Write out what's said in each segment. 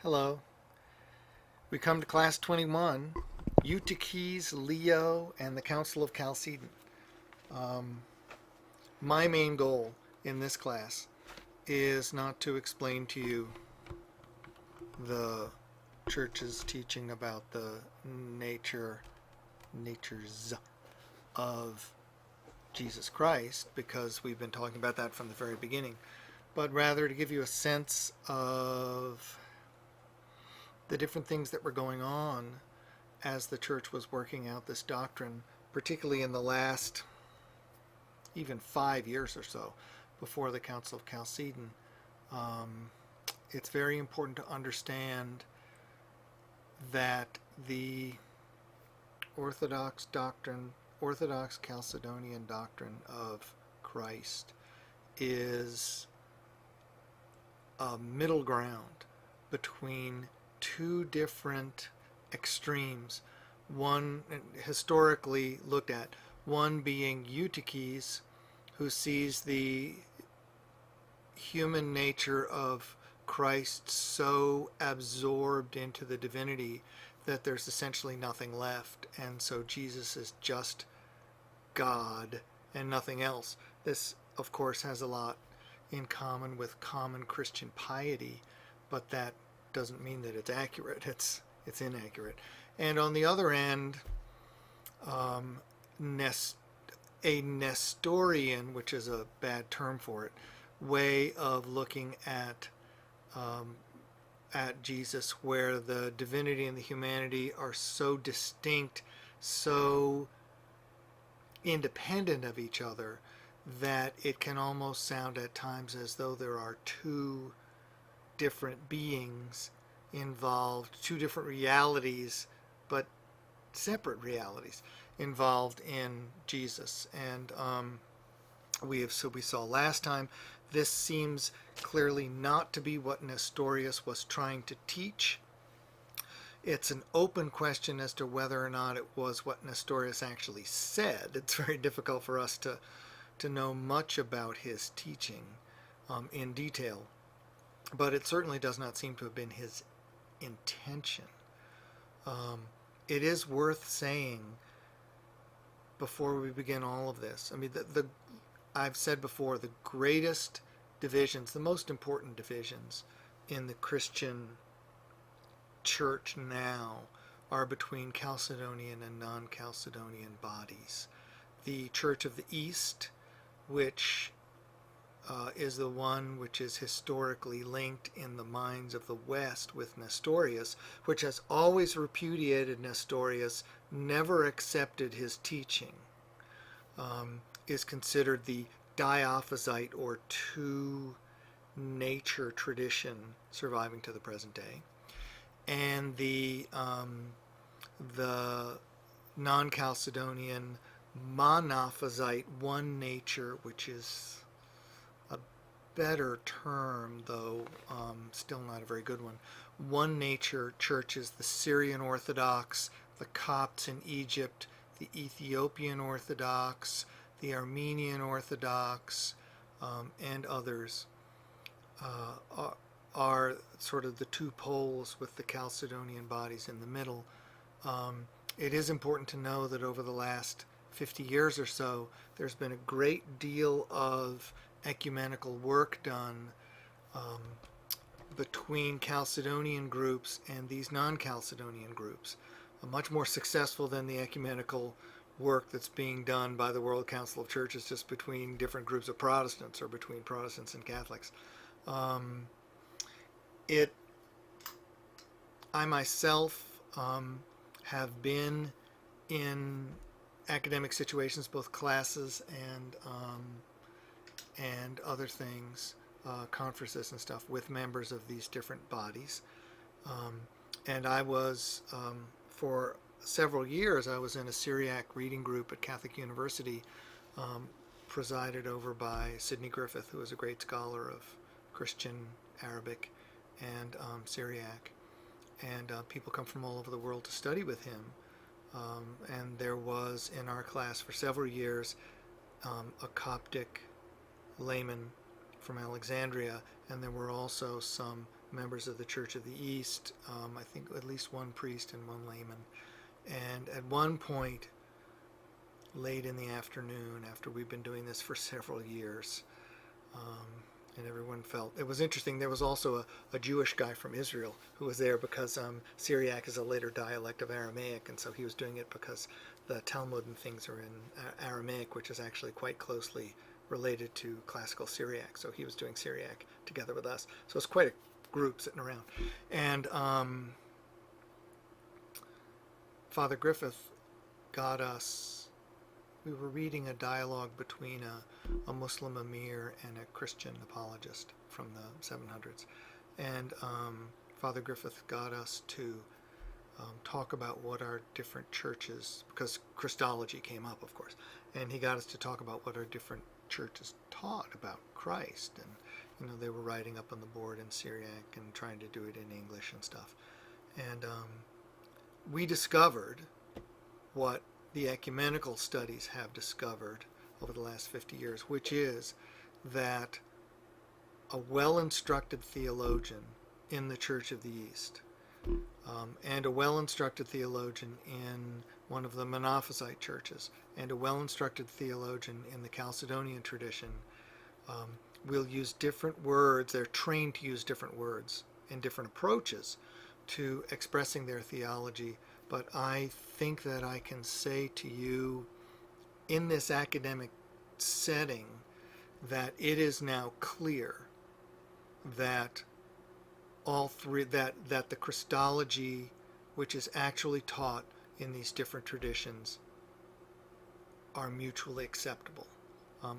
Hello. We come to class 21, Eutyches, Leo, and the Council of Chalcedon. Um, my main goal in this class is not to explain to you the church's teaching about the natures of Jesus Christ, because we've been talking about that from the very beginning, but rather to give you a sense of the different things that were going on as the church was working out this doctrine, particularly in the last even 5 years or so before the Council of Chalcedon. It's very important to understand that the Orthodox Chalcedonian doctrine of Christ is a middle ground between two different extremes. One, historically looked at, one being Eutyches, who sees the human nature of Christ so absorbed into the divinity that there's essentially nothing left, and so Jesus is just God and nothing else. This, of course, has a lot in common with common Christian piety, but that doesn't mean that it's accurate. It's inaccurate. And on the other end, a Nestorian, which is a bad term for it, way of looking at Jesus, where the divinity and the humanity are so distinct, so independent of each other, that it can almost sound at times as though there are two different beings involved, two different realities, but separate realities involved in Jesus. And we saw last time, this seems clearly not to be what Nestorius was trying to teach. It's an open question as to whether or not it was what Nestorius actually said. It's very difficult for us to know much about his teaching in detail, but it certainly does not seem to have been his intention. It is worth saying before we begin all of this, I mean, I've said before, the greatest divisions, the most important divisions in the Christian church now are between Chalcedonian and non-Chalcedonian bodies. The Church of the East, which is the one which is historically linked in the minds of the West with Nestorius, which has always repudiated Nestorius, never accepted his teaching, is considered the Diophysite or two-nature tradition surviving to the present day. And the non-Chalcedonian monophysite, one nature, which is a better term, though still not a very good one. One nature churches, the Syrian Orthodox, the Copts in Egypt, the Ethiopian Orthodox, the Armenian Orthodox, and others are sort of the two poles, with the Chalcedonian bodies in the middle. It is important to know that over the last 50 years or so, there's been a great deal of ecumenical work done between Chalcedonian groups and these non-Chalcedonian groups, much more successful than the ecumenical work that's being done by the World Council of Churches just between different groups of Protestants or between Protestants and Catholics. I myself have been in academic situations, both classes and other things, conferences and stuff, with members of these different bodies. And I was, for several years, I was in a Syriac reading group at Catholic University, presided over by Sidney Griffith, who was a great scholar of Christian Arabic and Syriac. And people come from all over the world to study with him. And there was in our class for several years a Coptic layman from Alexandria, and there were also some members of the Church of the East, I think at least one priest and one layman. And at one point, late in the afternoon, after we've been doing this for several years, and everyone felt, it was interesting, there was also a Jewish guy from Israel who was there because Syriac is a later dialect of Aramaic, and so he was doing it because the Talmud and things are in Aramaic, which is actually quite closely related to classical Syriac. So he was doing Syriac together with us. So it's quite a group sitting around. And Father Griffith got us, we were reading a dialogue between a Muslim emir and a Christian apologist from the 700s. And Father Griffith got us to talk about what our different churches, because Christology came up, of course, and he got us to talk about what our different churches taught about Christ. And they were writing up on the board in Syriac and trying to do it in English and stuff. And we discovered what the ecumenical studies have discovered over the last 50 years, which is that a well-instructed theologian in the Church of the East and a well-instructed theologian in one of the Monophysite churches and a well-instructed theologian in the Chalcedonian tradition will use different words. They're trained to use different words and different approaches to expressing their theology. But I think that I can say to you in this academic setting that it is now clear that all three, that the Christology, which is actually taught in these different traditions, are mutually acceptable.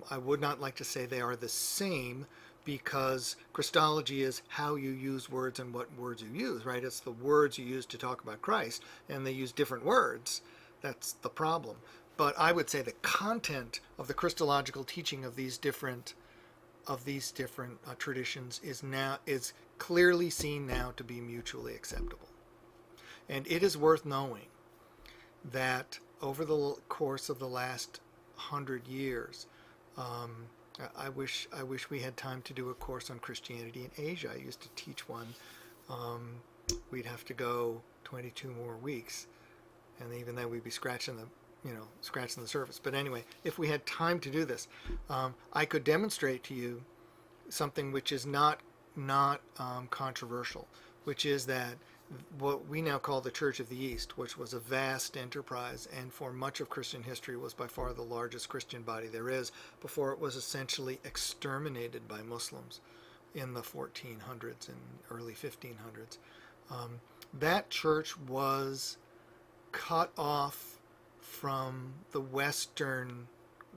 I would not like to say they are the same, because Christology is how you use words and what words you use, right? It's the words you use to talk about Christ, and they use different words. That's the problem. But I would say the content of the Christological teaching of these different traditions is clearly seen now to be mutually acceptable. And it is worth knowing that over the course of the last 100 years, I wish we had time to do a course on Christianity in Asia. I used to teach one. We'd have to go 22 more weeks, and even then we'd be scratching the surface. But anyway, if we had time to do this, I could demonstrate to you something which is not controversial, which is that what we now call the Church of the East, which was a vast enterprise and for much of Christian history was by far the largest Christian body there is, before it was essentially exterminated by Muslims in the 1400s and early 1500s. That church was cut off from the Western,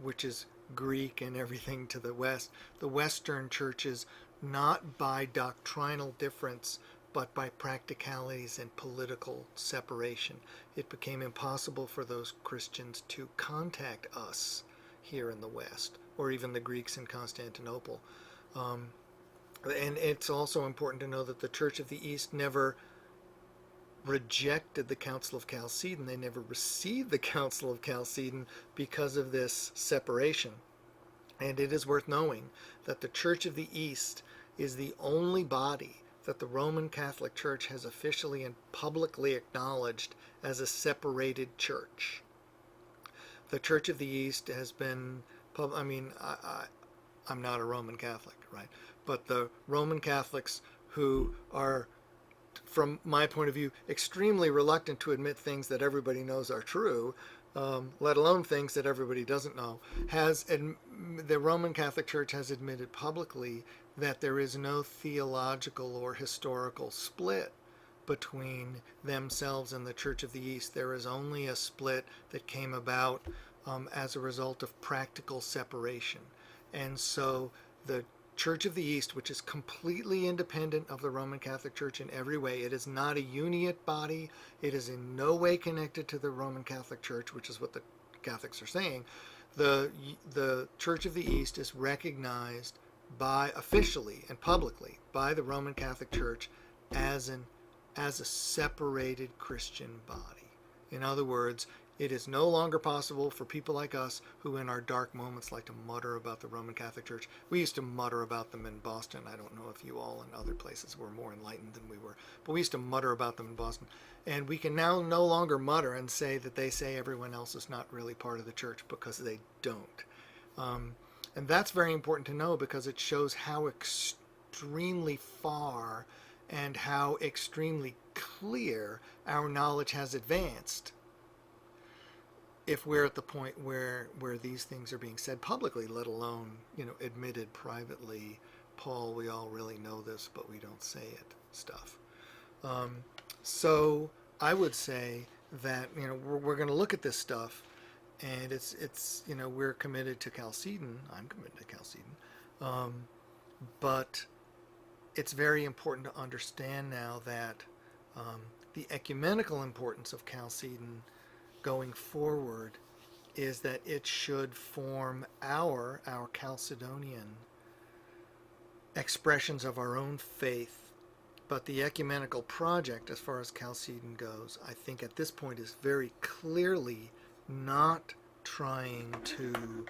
which is Greek and everything to the West, the Western churches, not by doctrinal difference, but by practicalities and political separation. It became impossible for those Christians to contact us here in the West, or even the Greeks in Constantinople. And it's also important to know that the Church of the East never rejected the Council of Chalcedon. They never received the Council of Chalcedon because of this separation. And it is worth knowing that the Church of the East is the only body that the Roman Catholic Church has officially and publicly acknowledged as a separated church. The Church of the East has been, I'm not a Roman Catholic, right? But the Roman Catholics who are, from my point of view, extremely reluctant to admit things that everybody knows are true, let alone things that everybody doesn't know, the Roman Catholic Church has admitted publicly that there is no theological or historical split between themselves and the Church of the East. There is only a split that came about as a result of practical separation. And so the Church of the East, which is completely independent of the Roman Catholic Church in every way, it is not a uniate body, it is in no way connected to the Roman Catholic Church, which is what the Catholics are saying. The Church of the East is recognized officially and publicly by the Roman Catholic Church as a separated Christian body. In other words, It is no longer possible for people like us who in our dark moments like to mutter about the Roman Catholic Church. We used to mutter about them in Boston. I don't know if you all in other places were more enlightened than we were, but we used to mutter about them in Boston. And we can now no longer mutter and say that they say everyone else is not really part of the church, because they don't. And that's very important to know, because it shows how extremely far and how extremely clear our knowledge has advanced if we're at the point where these things are being said publicly, let alone, admitted privately. Paul, we all really know this, but we don't say it stuff. So I would say that, we're going to look at this stuff, and it's we're committed to Chalcedon. I'm committed to Chalcedon. But it's very important to understand now that the ecumenical importance of Chalcedon going forward is that it should form our Chalcedonian expressions of our own faith. But the ecumenical project, as far as Chalcedon goes, I think at this point is very clearly not trying to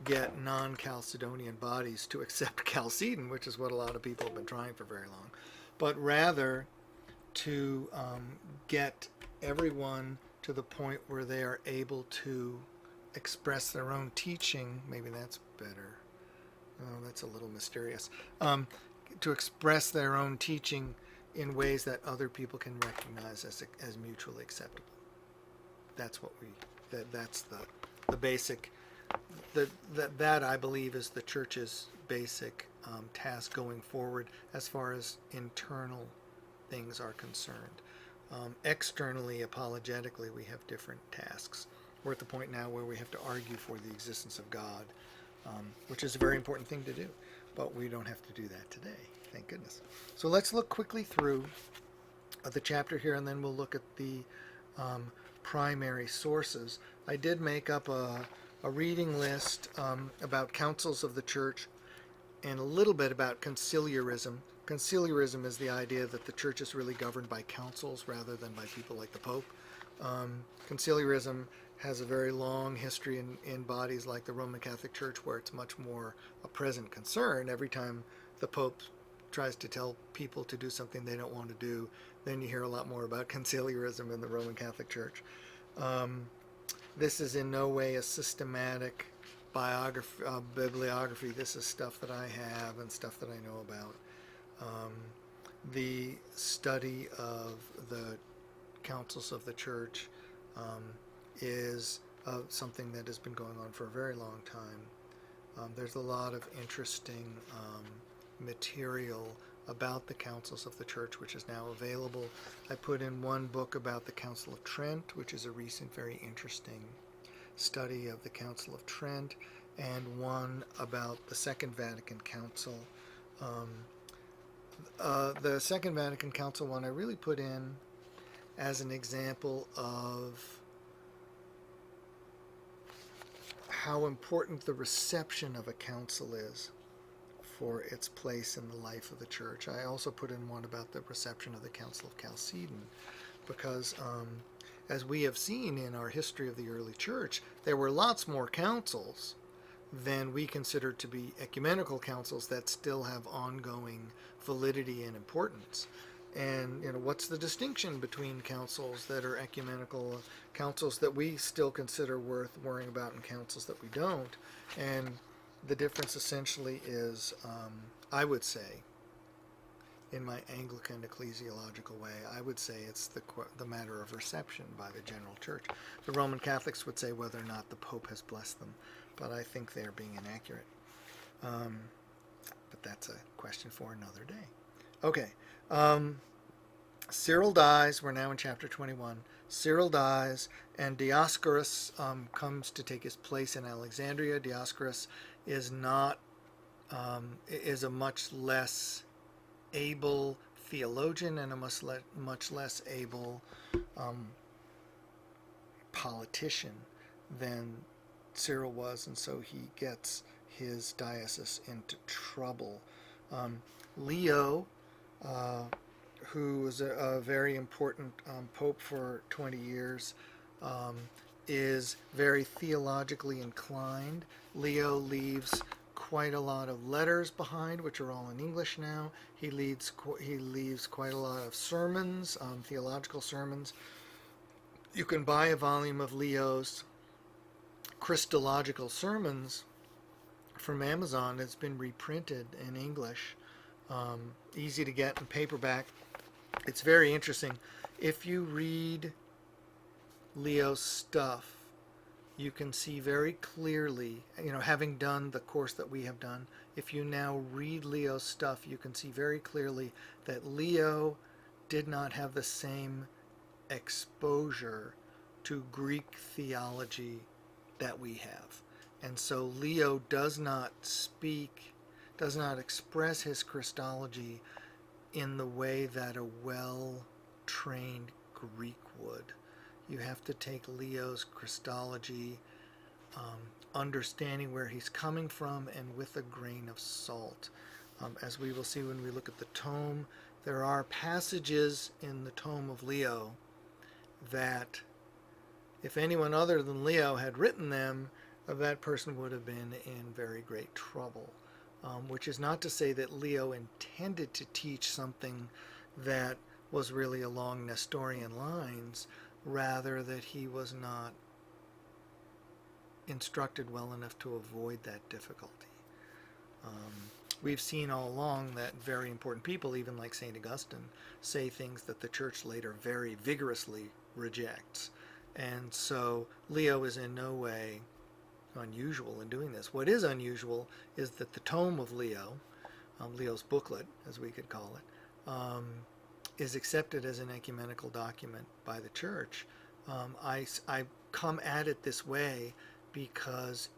get non-Chalcedonian bodies to accept Chalcedon, which is what a lot of people have been trying for very long, but rather to get everyone to the point where they are able to express their own teaching. Maybe that's better. Oh, that's a little mysterious. To express their own teaching in ways that other people can recognize as mutually acceptable. That's what that's the basic. That I believe is the church's basic task going forward as far as internal things are concerned. Externally, apologetically, we have different tasks. We're at the point now where we have to argue for the existence of God, which is a very important thing to do, but we don't have to do that today, thank goodness. So let's look quickly through the chapter here, and then we'll look at the primary sources. I did make up a reading list about councils of the church and a little bit about conciliarism. Conciliarism is the idea that the church is really governed by councils rather than by people like the Pope. Conciliarism has a very long history in bodies like the Roman Catholic Church, where it's much more a present concern. Every time the Pope tries to tell people to do something they don't want to do, then you hear a lot more about conciliarism in the Roman Catholic Church. This is in no way a systematic bibliography. This is stuff that I have and stuff that I know about. The study of the councils of the church is something that has been going on for a very long time. There's a lot of interesting material about the councils of the church, which is now available. I put in one book about the Council of Trent, which is a recent, very interesting study of the Council of Trent, and one about the Second Vatican Council. The Second Vatican Council one I really put in as an example of how important the reception of a council is for its place in the life of the church. I also put in one about the reception of the Council of Chalcedon, because as we have seen in our history of the early church, there were lots more councils than we consider to be ecumenical councils that still have ongoing validity and importance. And what's the distinction between councils that are ecumenical, councils that we still consider worth worrying about, and councils that we don't? And the difference essentially is, I would say, in my Anglican ecclesiological way, I would say it's the matter of reception by the general church. The Roman Catholics would say whether or not the Pope has blessed them, but I think they're being inaccurate. But that's a question for another day. Okay. Cyril dies. We're now in chapter 21. Cyril dies, and Dioscorus comes to take his place in Alexandria. Dioscorus is a much less able theologian and a much less able politician than Cyril was, and so he gets his diocese into trouble. Leo, who was a very important pope for 20 years, is very theologically inclined. Leo leaves quite a lot of letters behind, which are all in English now. He leaves quite a lot of sermons, theological sermons. You can buy a volume of Leo's Christological sermons from Amazon. It's been reprinted in English, easy to get in paperback. It's very interesting. If you read Leo's stuff, you can see very clearly, having done the course that we have done, if you now read Leo's stuff, you can see very clearly that Leo did not have the same exposure to Greek theology that we have. And so Leo does not express his Christology in the way that a well-trained Greek would. You have to take Leo's Christology, understanding where he's coming from, and with a grain of salt. As we will see when we look at the tome, there are passages in the tome of Leo that, if anyone other than Leo had written them, that person would have been in very great trouble. Which is not to say that Leo intended to teach something that was really along Nestorian lines, rather that he was not instructed well enough to avoid that difficulty. We've seen all along that very important people, even like St. Augustine, say things that the church later very vigorously rejects. And so Leo is in no way unusual in doing this. What is unusual is that the tome of Leo, Leo's booklet, as we could call it, is accepted as an ecumenical document by the church. I come at it this way because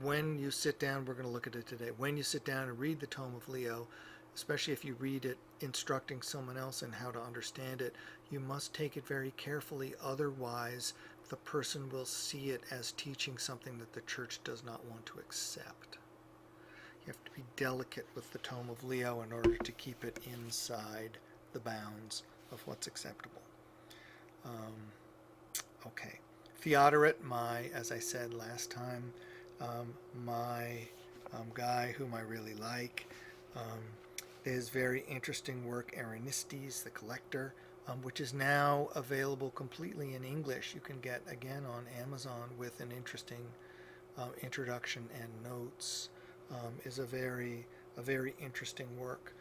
when you sit down, we're going to look at it today, when you sit down and read the tome of Leo, especially if you read it instructing someone else in how to understand it, you must take it very carefully. Otherwise, the person will see it as teaching something that the church does not want to accept. You have to be delicate with the tome of Leo in order to keep it inside the bounds of what's acceptable. Okay. Theodoret, as I said last time, my guy whom I really like, his very interesting work, Eranistes, the Collector, which is now available completely in English. You can get, again, on Amazon with an interesting introduction and notes, is a very interesting work.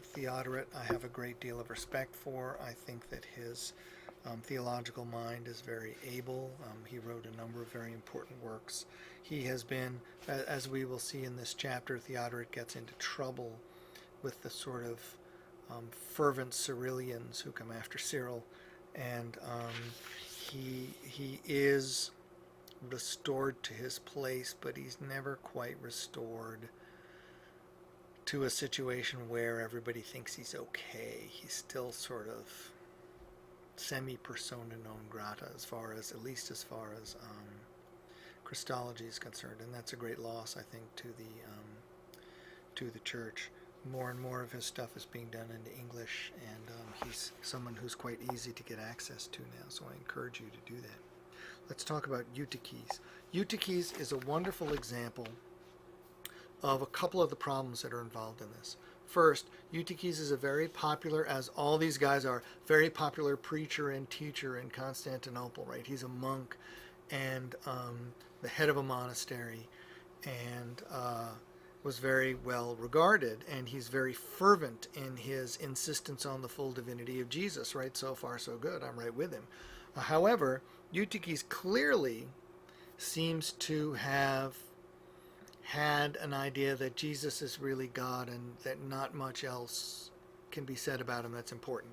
Theodoret, I have a great deal of respect for. I think that his theological mind is very able. He wrote a number of very important works. He has been, as we will see in this chapter, Theodoret gets into trouble with the sort of fervent Cyrilians who come after Cyril, and he is restored to his place, but he's never quite restored to a situation where everybody thinks he's okay. He's still sort of semi-persona non grata, at least as far as Christology is concerned, and that's a great loss, I think, to the church. More and more of his stuff is being done into English, and he's someone who's quite easy to get access to now, so I encourage you to do that. Let's talk about Eutyches. Eutyches is a wonderful example of a couple of the problems that are involved in this. First, Eutyches is a very popular, as all these guys are, very popular preacher and teacher in Constantinople, right? He's a monk and the head of a monastery, and was very well regarded, and he's very fervent in his insistence on the full divinity of Jesus, right? So far, so good. I'm right with him. However, Eutyches clearly seems to have had an idea that Jesus is really God and that not much else can be said about him that's important.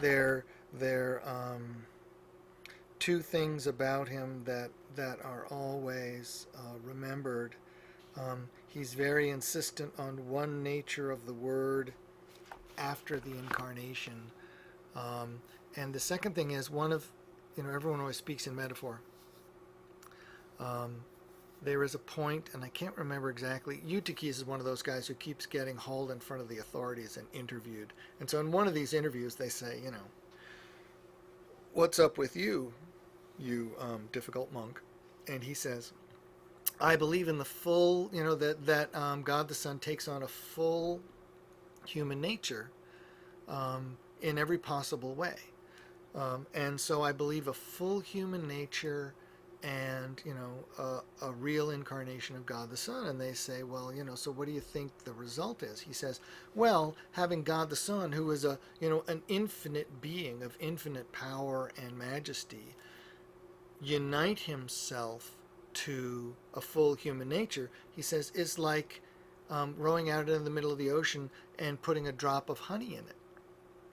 There two things about him that are always remembered. He's very insistent on one nature of the Word after the Incarnation. And the second thing is everyone always speaks in metaphor. There is a point, and I can't remember exactly, Eutyches is one of those guys who keeps getting hauled in front of the authorities and interviewed. And so in one of these interviews they say, what's up with you, you difficult monk? And he says, I believe in the full, that God the Son takes on a full human nature in every possible way. And so I believe a full human nature and, a real incarnation of God the Son. And they say, well, so what do you think the result is? He says, well, having God the Son, who is an infinite being of infinite power and majesty, unite himself to a full human nature, he says, is like rowing out in the middle of the ocean and putting a drop of honey in it,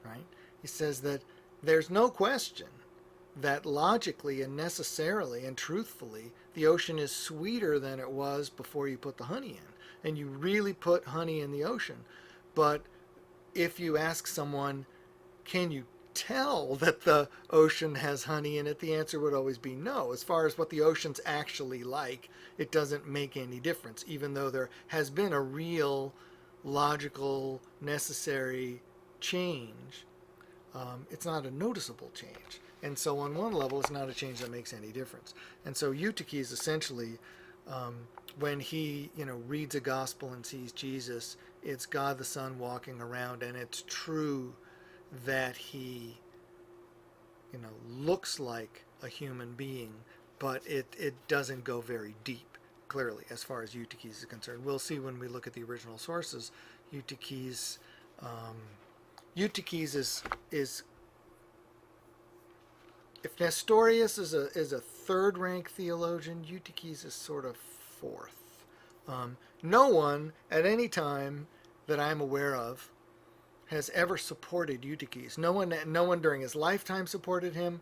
right? He says that there's no question that logically and necessarily and truthfully, the ocean is sweeter than it was before you put the honey in. And you really put honey in the ocean. But if you ask someone, can you tell that the ocean has honey in it, the answer would always be no. As far as what the ocean's actually like, it doesn't make any difference, even though there has been a real logical, necessary change. It's not a noticeable change. And so on one level, it's not a change that makes any difference. And so Eutyches essentially, when he reads a gospel and sees Jesus, it's God the Son walking around, and it's true that he looks like a human being, but it doesn't go very deep, clearly, as far as Eutyches is concerned. We'll see when we look at the original sources. Eutyches is if Nestorius is a third-rank theologian, Eutyches is sort of fourth. No one at any time that I'm aware of has ever supported Eutyches. No one during his lifetime supported him.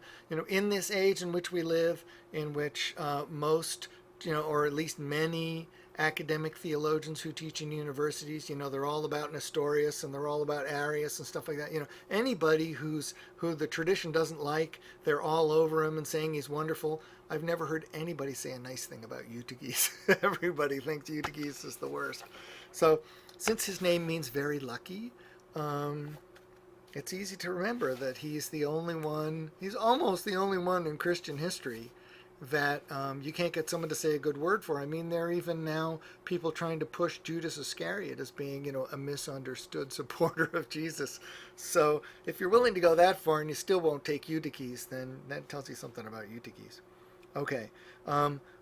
In this age in which we live, in which most, or at least many academic theologians who teach in universities, they're all about Nestorius and they're all about Arius and stuff like that. Anybody who the tradition doesn't like, they're all over him and saying he's wonderful. I've never heard anybody say a nice thing about Eutyches. Everybody thinks Eutyches is the worst. So, since his name means very lucky, it's easy to remember that he's almost the only one in Christian history that you can't get someone to say a good word for. I mean, there are even now people trying to push Judas Iscariot as being, a misunderstood supporter of Jesus. So if you're willing to go that far and you still won't take Eutyches, then that tells you something about Eutyches. Okay.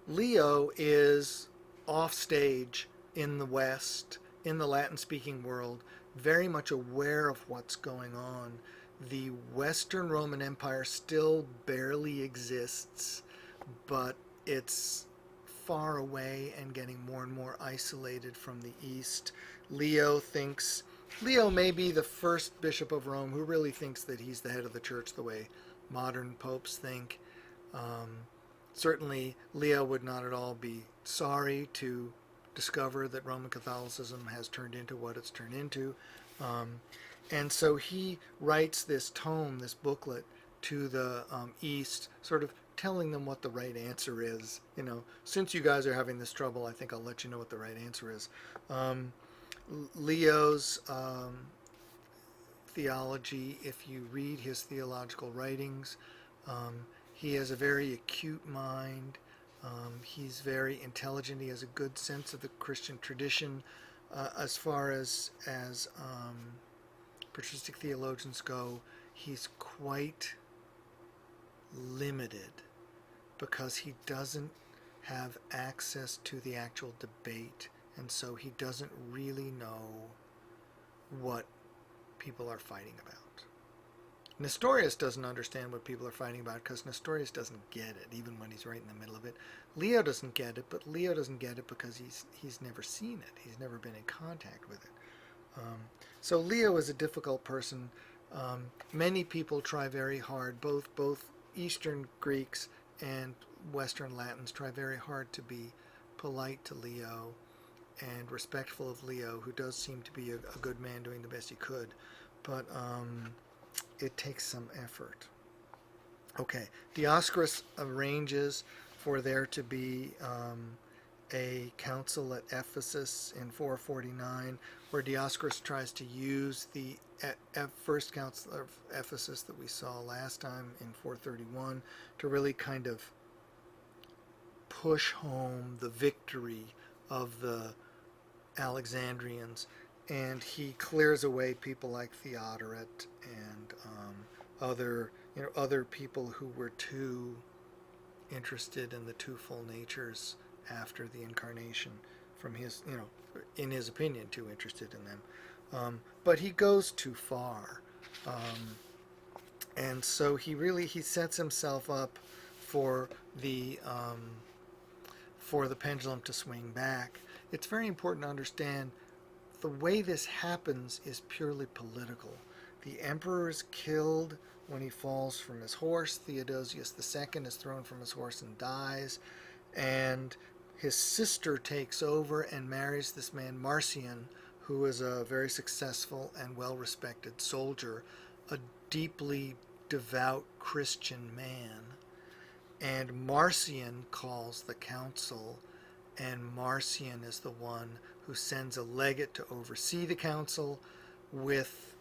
Leo is off stage in the West, in the Latin-speaking world, very much aware of what's going on. The Western Roman Empire still barely exists, but it's far away and getting more and more isolated from the East. Leo may be the first bishop of Rome who really thinks that he's the head of the church the way modern popes think. Certainly, Leo would not at all be sorry to discover that Roman Catholicism has turned into what it's turned into. And so he writes this tome, this booklet, to the East, sort of telling them what the right answer is. Since you guys are having this trouble, I think I'll let you know what the right answer is. Leo's theology, if you read his theological writings, he has a very acute mind. He's very intelligent. He has a good sense of the Christian tradition. As far as patristic theologians go, he's quite limited because he doesn't have access to the actual debate, and so he doesn't really know what people are fighting about. Nestorius doesn't understand what people are fighting about because Nestorius doesn't get it, even when he's right in the middle of it. Leo doesn't get it, but Leo doesn't get it because he's never seen it. He's never been in contact with it. So Leo is a difficult person. Many people try very hard, both Eastern Greeks and Western Latins try very hard to be polite to Leo and respectful of Leo, who does seem to be a good man doing the best he could. But it takes some effort. Okay, Dioscorus arranges for there to be a council at Ephesus in 449, where Dioscorus tries to use the first council of Ephesus that we saw last time in 431 to really kind of push home the victory of the Alexandrians, and he clears away people like Theodoret and other people who were too interested in the twofold natures after the incarnation, from his, in his opinion, too interested in them. But he goes too far, and so he sets himself up for the pendulum to swing back. It's very important to understand the way this happens is purely political. The emperor is killed when he falls from his horse. Theodosius II is thrown from his horse and dies, and his sister takes over and marries this man Marcian, who is a very successful and well-respected soldier, a deeply devout Christian man. And Marcian calls the council, and Marcian is the one who sends a legate to oversee the council with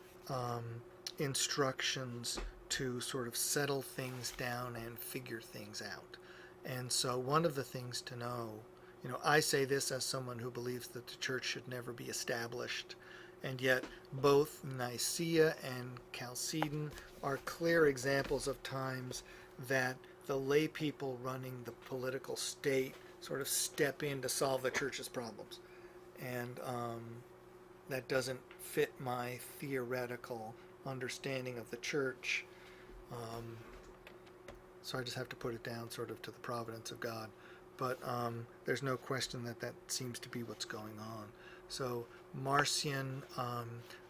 instructions to sort of settle things down and figure things out. And so one of the things to know, I say this as someone who believes that the church should never be established, and yet both Nicaea and Chalcedon are clear examples of times that the lay people running the political state sort of step in to solve the church's problems. And that doesn't fit my theoretical understanding of the church. So I just have to put it down sort of to the providence of God. But there's no question that seems to be what's going on. So Marcian,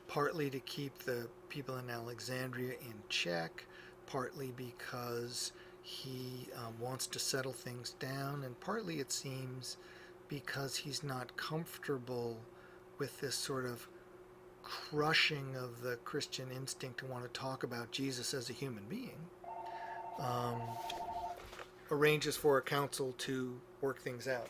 partly to keep the people in Alexandria in check, partly because he wants to settle things down, and partly, it seems, because he's not comfortable with this sort of crushing of the Christian instinct to want to talk about Jesus as a human being, arranges for a council to work things out.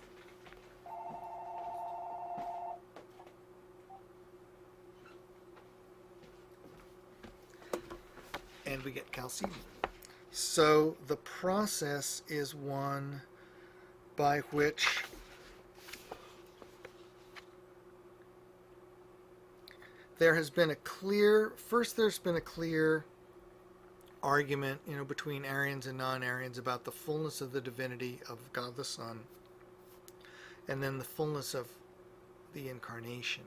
And we get Chalcedon. So the process is one by which there's been a clear argument, between Arians and non-Arians about the fullness of the divinity of God the Son, and then the fullness of the incarnation.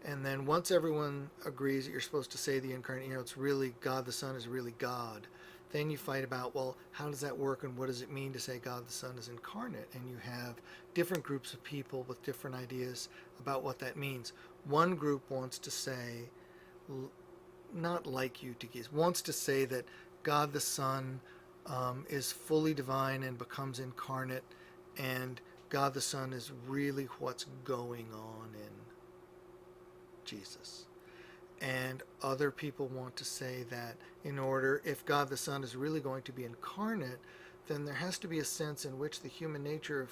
And then once everyone agrees that you're supposed to say the incarnate, it's really God the Son is really God, then you fight about, well, how does that work, and what does it mean to say God the Son is incarnate? And you have different groups of people with different ideas about what that means. One group wants to say, not like Eutyches, wants to say that God the Son is fully divine and becomes incarnate, and God the Son is really what's going on in Jesus. And other people want to say that if God the Son is really going to be incarnate, then there has to be a sense in which the human nature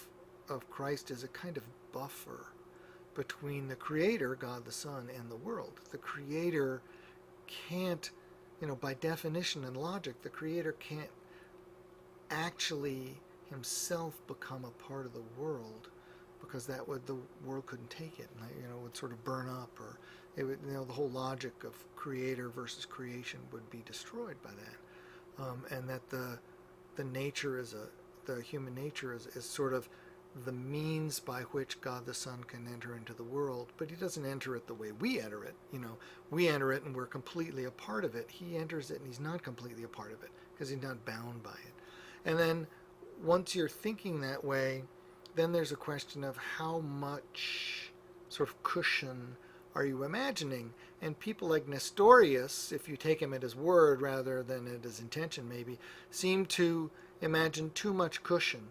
of Christ is a kind of buffer between the Creator, God the Son, and the world. The Creator can't, by definition and logic, the Creator can't actually himself become a part of the world, because the world couldn't take it, and it would sort of burn up, or it would, the whole logic of Creator versus creation would be destroyed by that, and that the human nature is sort of the means by which God the Son can enter into the world, but he doesn't enter it the way we enter it. We enter it and we're completely a part of it. He enters it and he's not completely a part of it because he's not bound by it. And then once you're thinking that way, then there's a question of how much sort of cushion are you imagining? And people like Nestorius, if you take him at his word rather than at his intention maybe, seem to imagine too much cushion.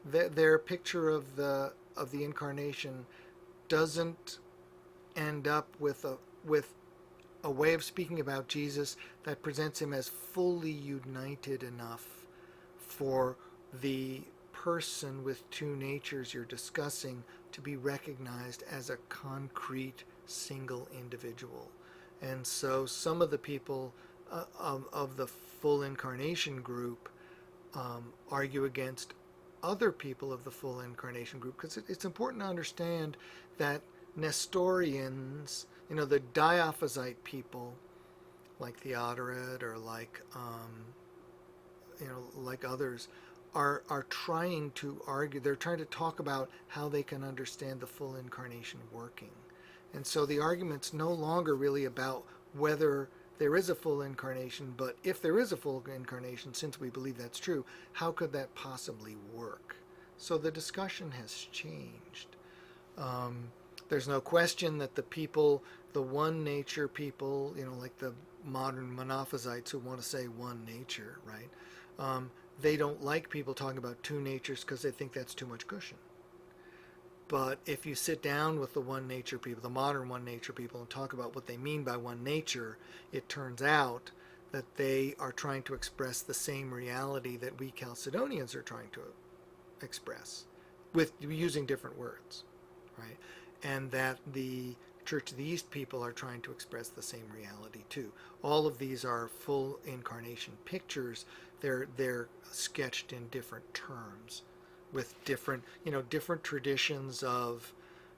Their picture of the incarnation doesn't end up with a way of speaking about Jesus that presents him as fully united enough for the person with two natures you're discussing to be recognized as a concrete single individual. And so some of the people of the full incarnation group argue against other people of the full incarnation group, because it's important to understand that Nestorians, the Diophysite people, like Theodoret or like others, are trying to argue. They're trying to talk about how they can understand the full incarnation working, and so the argument's no longer really about whether there is a full incarnation, but if there is a full incarnation, since we believe that's true, how could that possibly work? So the discussion has changed. There's no question that the people, the one nature people, like the modern monophysites who want to say one nature, right? They don't like people talking about two natures because they think that's too much cushion. But if you sit down with the one nature people, the modern one nature people, and talk about what they mean by one nature, it turns out that they are trying to express the same reality that we Chalcedonians are trying to express, with using different words, right? And that the Church of the East people are trying to express the same reality too. All of these are full incarnation pictures. They're sketched in different terms, with different traditions of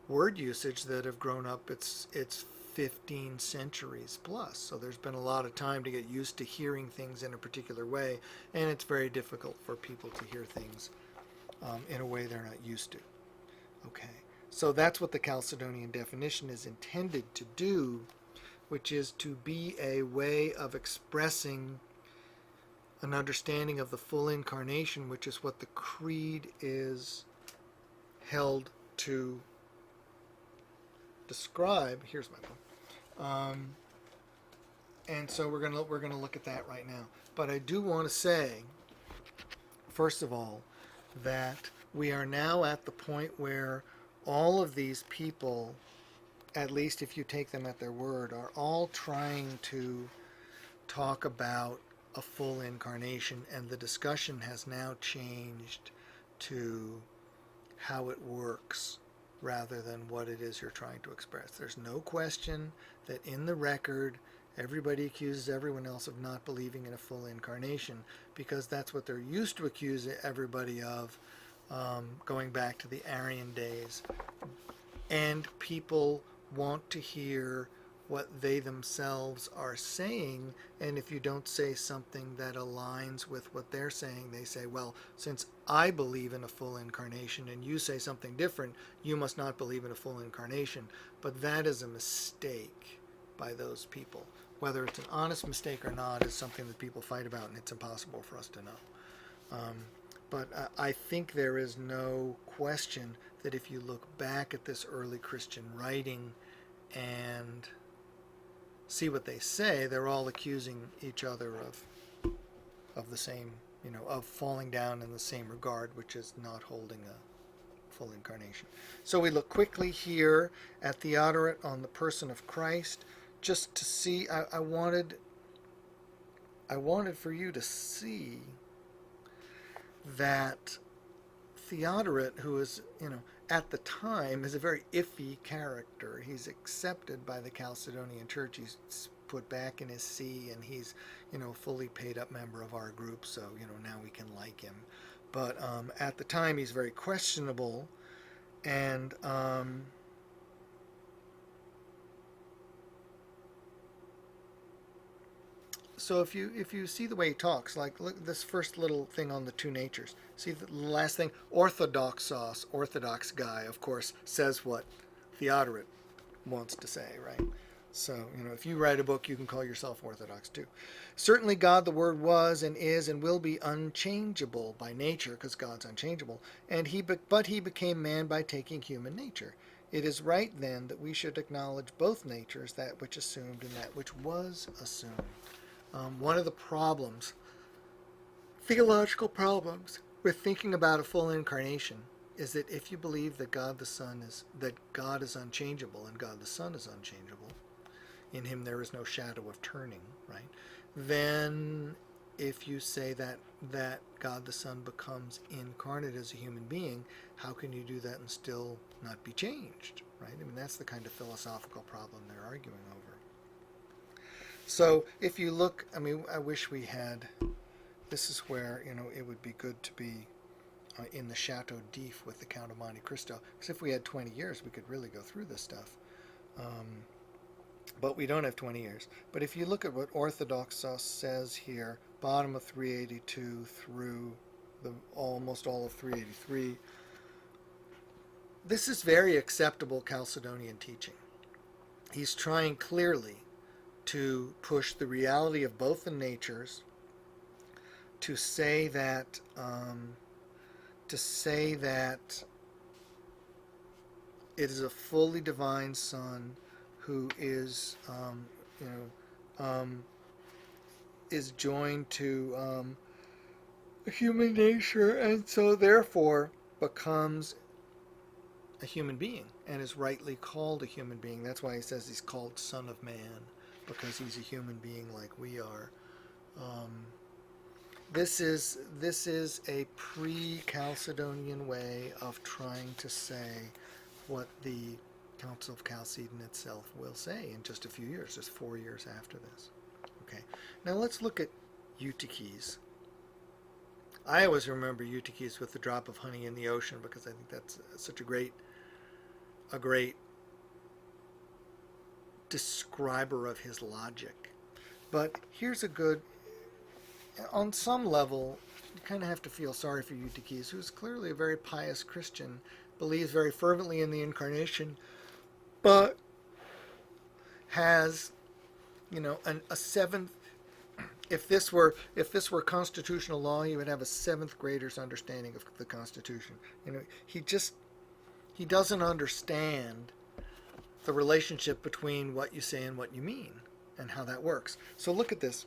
word usage that have grown up. It's 15 centuries plus, so there's been a lot of time to get used to hearing things in a particular way, and it's very difficult for people to hear things in a way they're not used to. Okay, so that's what the Chalcedonian definition is intended to do, which is to be a way of expressing an understanding of the full incarnation, which is what the creed is held to describe. Here's my book, and so we're gonna look at that right now. But I do want to say, first of all, that we are now at the point where all of these people, at least if you take them at their word, are all trying to talk about a full incarnation, and the discussion has now changed to how it works rather than what it is you're trying to express. There's no question that in the record everybody accuses everyone else of not believing in a full incarnation, because that's what they're used to accuse everybody of, going back to the Arian days. And people want to hear what they themselves are saying, and if you don't say something that aligns with what they're saying, they say, well, since I believe in a full incarnation and you say something different, you must not believe in a full incarnation. But that is a mistake by those people. Whether it's an honest mistake or not is something that people fight about, and it's impossible for us to know. But I think there is no question that if you look back at this early Christian writing and see what they say, they're all accusing each other of the same, of falling down in the same regard, which is not holding a full incarnation. So we look quickly here at Theodoret on the person of Christ, just to see. I wanted for you to see that Theodoret, who is, at the time, is a very iffy character. He's accepted by the Chalcedonian Church. He's put back in his see, and he's, fully paid up member of our group, so, now we can like him. But at the time, he's very questionable, and so if you see the way he talks, like look this first little thing on the two natures. See the last thing, orthodox guy, of course, says what Theodoret wants to say, right? So, if you write a book, you can call yourself orthodox too. Certainly God the Word was and is and will be unchangeable by nature, because God's unchangeable, but he became man by taking human nature. It is right then that we should acknowledge both natures, that which assumed and that which was assumed. One of the problems, theological problems, with thinking about a full incarnation is that if you believe that God is unchangeable and God the Son is unchangeable, in him there is no shadow of turning, right? Then if you say that God the Son becomes incarnate as a human being, how can you do that and still not be changed, right? I mean, that's the kind of philosophical problem they're arguing over. So if you look, I mean, I wish we had, this is where, it would be good to be in the Chateau d'If with the Count of Monte Cristo, because if we had 20 years, we could really go through this stuff. But we don't have 20 years. But if you look at what Orthodoxos says here, bottom of 382 through almost all of 383, this is very acceptable Chalcedonian teaching. He's trying clearly to push the reality of both the natures, to say that it is a fully divine Son who is is joined to human nature, and so therefore becomes a human being and is rightly called a human being. That's why he says he's called Son of Man, because he's a human being like we are. This is a pre-Chalcedonian way of trying to say what the Council of Chalcedon itself will say in just a few years, just 4 years after this. Okay, now let's look at Eutyches. I always remember Eutyches with the drop of honey in the ocean, because I think that's such a great describer of his logic. But here's a good, on some level, you kind of have to feel sorry for Eutyches, who's clearly a very pious Christian, believes very fervently in the incarnation, but has, a seventh. If this were constitutional law, he would have a seventh grader's understanding of the Constitution. He doesn't understand the relationship between what you say and what you mean, and how that works. So look at this.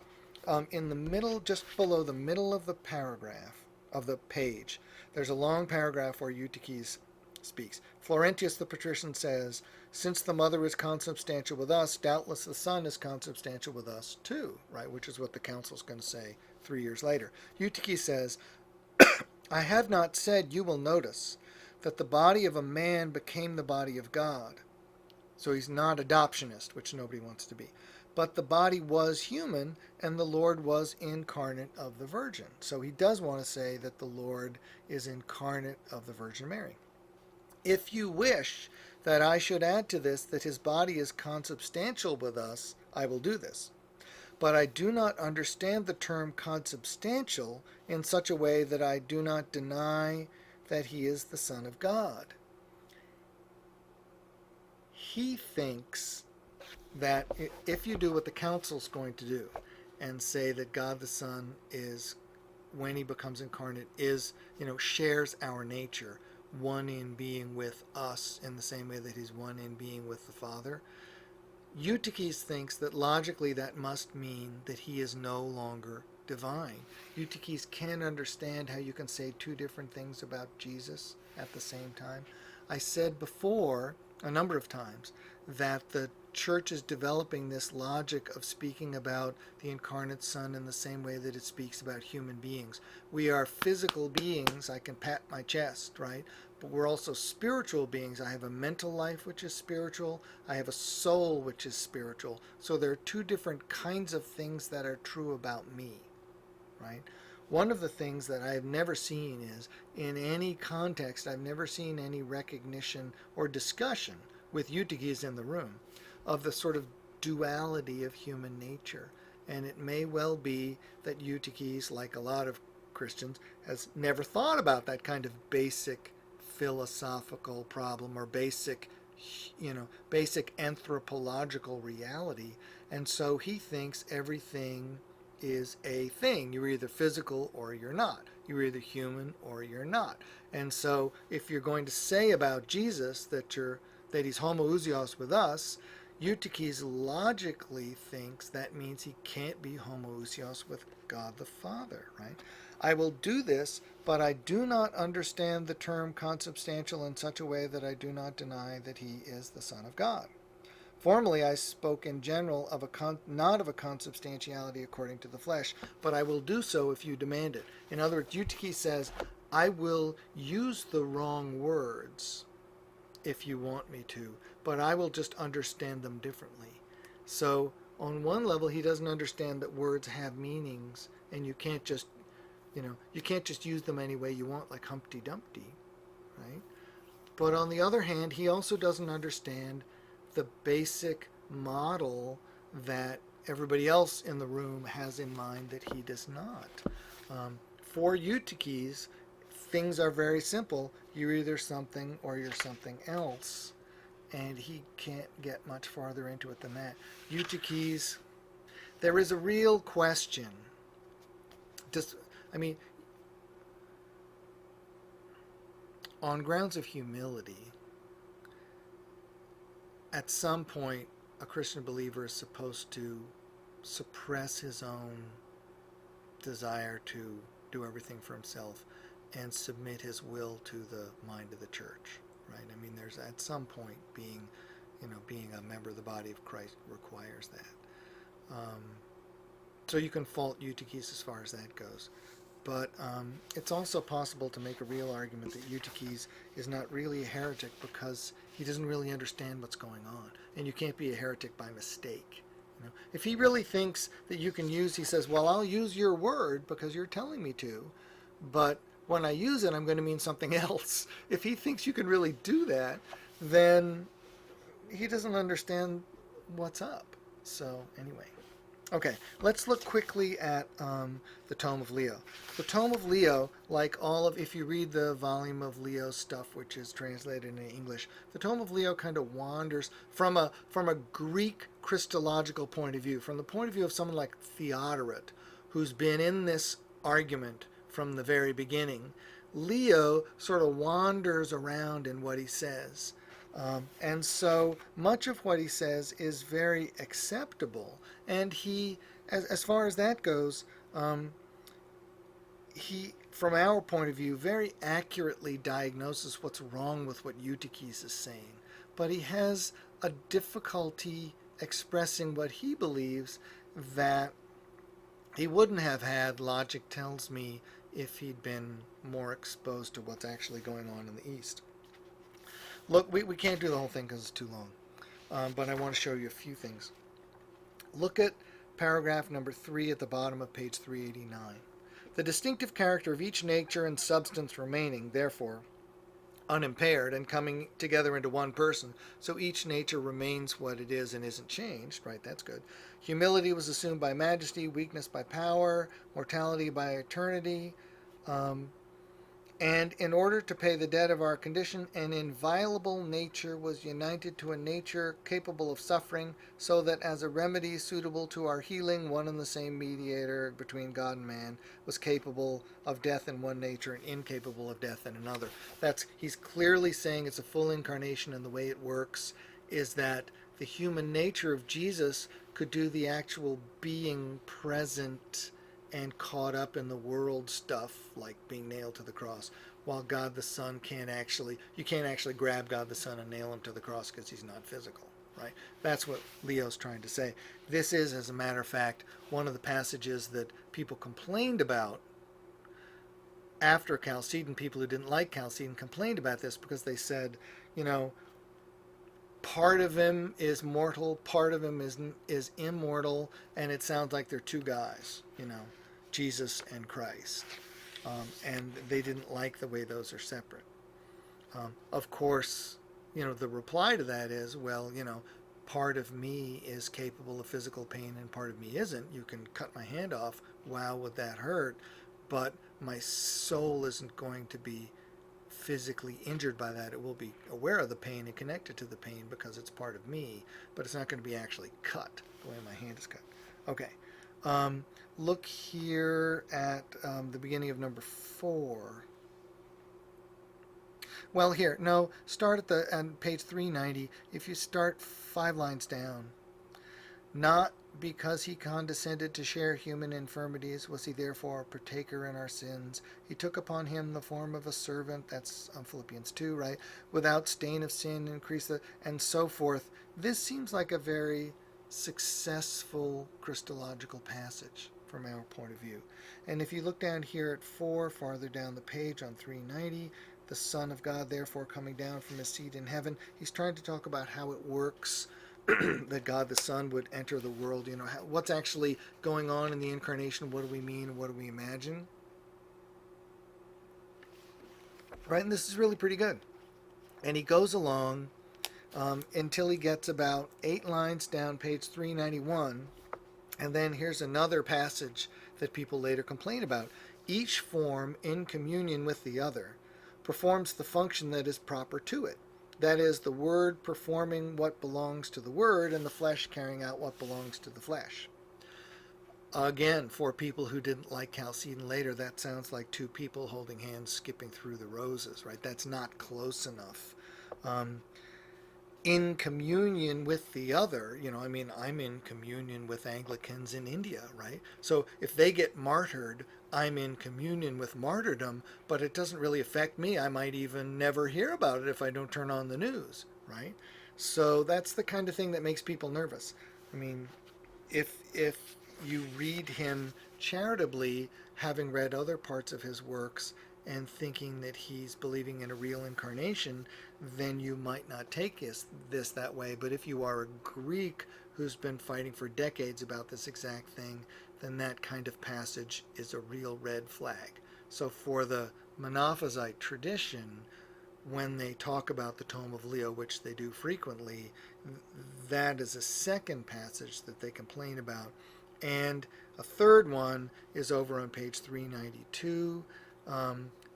In the middle, just below the middle of the paragraph, of the page, there's a long paragraph where Eutyches speaks. Florentius the patrician says, since the mother is consubstantial with us, doubtless the Son is consubstantial with us too, right? Which is what the council's going to say 3 years later. Eutyches says, I have not said, you will notice, that the body of a man became the body of God. So he's not adoptionist, which nobody wants to be. But the body was human, and the Lord was incarnate of the Virgin. So he does want to say that the Lord is incarnate of the Virgin Mary. If you wish that I should add to this that his body is consubstantial with us, I will do this. But I do not understand the term consubstantial in such a way that I do not deny that he is the Son of God. He thinks that if you do what the council's going to do and say that God the Son is, when he becomes incarnate, is, shares our nature, one in being with us in the same way that he's one in being with the Father, Eutyches thinks that logically that must mean that he is no longer divine. Eutyches can't understand how you can say two different things about Jesus at the same time. I said before, a number of times, that the church is developing this logic of speaking about the incarnate Son in the same way that it speaks about human beings. We are physical beings. I can pat my chest, right? But we're also spiritual beings. I have a mental life which is spiritual. I have a soul which is spiritual. So there are two different kinds of things that are true about me, right? One of the things that I've never seen is, in any context, I've never seen any recognition or discussion with Eutyches in the room of the sort of duality of human nature. And it may well be that Eutyches, like a lot of Christians, has never thought about that kind of basic philosophical problem or basic anthropological reality. And so he thinks everything is a thing. You're either physical or you're not. You're either human or you're not. And so if you're going to say about Jesus that he's homoousios with us, Eutyches logically thinks that means he can't be homoousios with God the Father, right? I will do this, but I do not understand the term consubstantial in such a way that I do not deny that he is the Son of God. Formerly I spoke in general of not of a consubstantiality according to the flesh, but I will do so if you demand it. In other words, Eutyches says, I will use the wrong words if you want me to, but I will just understand them differently. So on one level, he doesn't understand that words have meanings, and you can't just use them any way you want, like Humpty Dumpty, right? But on the other hand, he also doesn't understand the basic model that everybody else in the room has in mind that he does not. For Eutyches, things are very simple. You're either something or you're something else. And he can't get much farther into it than that. Eutyches, there is a real question. On grounds of humility, at some point, a Christian believer is supposed to suppress his own desire to do everything for himself and submit his will to the mind of the church, right? I mean, there's at some point being a member of the body of Christ requires that. So you can fault Eutyches as far as that goes. But it's also possible to make a real argument that Eutyches is not really a heretic because he doesn't really understand what's going on. And you can't be a heretic by mistake. If he really thinks that you can use, he says, well, I'll use your word because you're telling me to, but when I use it, I'm going to mean something else. If he thinks you can really do that, then he doesn't understand what's up. So anyway. Okay, let's look quickly at the Tome of Leo. The Tome of Leo, if you read the volume of Leo's stuff, which is translated into English, the Tome of Leo kind of wanders from a Greek Christological point of view, from the point of view of someone like Theodoret, who's been in this argument from the very beginning. Leo sort of wanders around in what he says. And so much of what he says is very acceptable. And he, as far as that goes, he, from our point of view, very accurately diagnoses what's wrong with what Eutyches is saying. But he has a difficulty expressing what he believes that he wouldn't have had, logic tells me, if he'd been more exposed to what's actually going on in the East. Look, we can't do the whole thing because it's too long, but I want to show you a few things. Look at paragraph number 3 at the bottom of page 389. The distinctive character of each nature and substance remaining, therefore, unimpaired and coming together into one person, so each nature remains what it is and isn't changed, right? That's good. Humility was assumed by majesty, weakness by power, mortality by eternity, and in order to pay the debt of our condition, an inviolable nature was united to a nature capable of suffering, so that as a remedy suitable to our healing, one and the same mediator between God and man was capable of death in one nature and incapable of death in another. He's clearly saying it's a full incarnation, and the way it works is that the human nature of Jesus could do the actual being present and caught up in the world stuff, like being nailed to the cross, while God the Son you can't actually grab God the Son and nail him to the cross because he's not physical, right? That's what Leo's trying to say. This is, as a matter of fact, one of the passages that people complained about after Chalcedon. People who didn't like Chalcedon complained about this because they said, part of him is mortal, part of him is immortal, and it sounds like they're two guys, Jesus and Christ. And they didn't like the way those are separate. Of course, the reply to that is, well, part of me is capable of physical pain and part of me isn't. You can cut my hand off. Wow, would that hurt? But my soul isn't going to be physically injured by that. It will be aware of the pain and connected to the pain because it's part of me, but it's not going to be actually cut the way my hand is cut. Okay. Look here at the beginning of number 4. Well, here, start at page 390. If you start 5 lines down, Not because he condescended to share human infirmities was he therefore a partaker in our sins. He took upon him the form of a servant, that's Philippians 2, right? Without stain of sin, and so forth. This seems like a very successful Christological passage from our point of view. And if you look down here at 4, farther down the page on 390, the Son of God therefore coming down from his seat in heaven, he's trying to talk about how it works that God the Son would enter the world. What's actually going on in the incarnation? What do we mean and what do we imagine? Right, and this is really pretty good. And he goes along until he gets about 8 lines down, page 391. And then here's another passage that people later complain about. Each form, in communion with the other, performs the function that is proper to it. That is, the Word performing what belongs to the Word, and the flesh carrying out what belongs to the flesh. Again, for people who didn't like Chalcedon later, that sounds like two people holding hands skipping through the roses, right? That's not close enough. In communion with the other, I'm in communion with Anglicans in India, right? So if they get martyred, I'm in communion with martyrdom, but it doesn't really affect me. I might even never hear about it if I don't turn on the news, right? So that's the kind of thing that makes people nervous. I mean, if you read him charitably, having read other parts of his works and thinking that he's believing in a real incarnation, then you might not take this that way. But if you are a Greek who's been fighting for decades about this exact thing, then that kind of passage is a real red flag. So for the Monophysite tradition, when they talk about the Tome of Leo, which they do frequently, that is a second passage that they complain about. And a third one is over on page 392,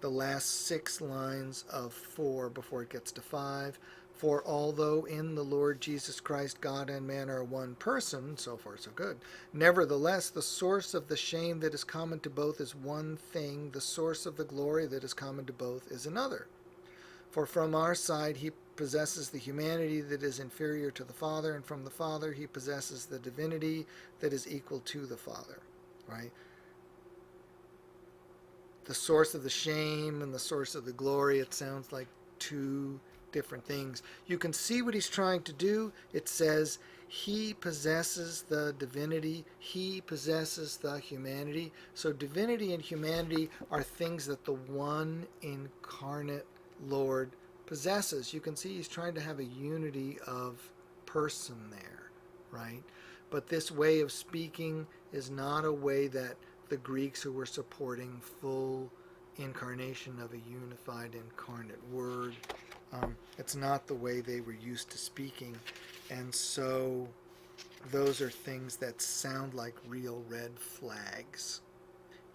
the last 6 lines of 4 before it gets to 5. For although in the Lord Jesus Christ God and man are one person, so far so good, nevertheless the source of the shame that is common to both is one thing, the source of the glory that is common to both is another. For from our side he possesses the humanity that is inferior to the Father, and from the Father he possesses the divinity that is equal to the Father, right? The source of the shame and the source of the glory, it sounds like two different things. You can see what he's trying to do. It says he possesses the divinity, he possesses the humanity. So divinity and humanity are things that the one incarnate Lord possesses. You can see he's trying to have a unity of person there, right? But this way of speaking is not a way that the Greeks who were supporting full incarnation of a unified incarnate Word, it's not the way they were used to speaking. And so those are things that sound like real red flags,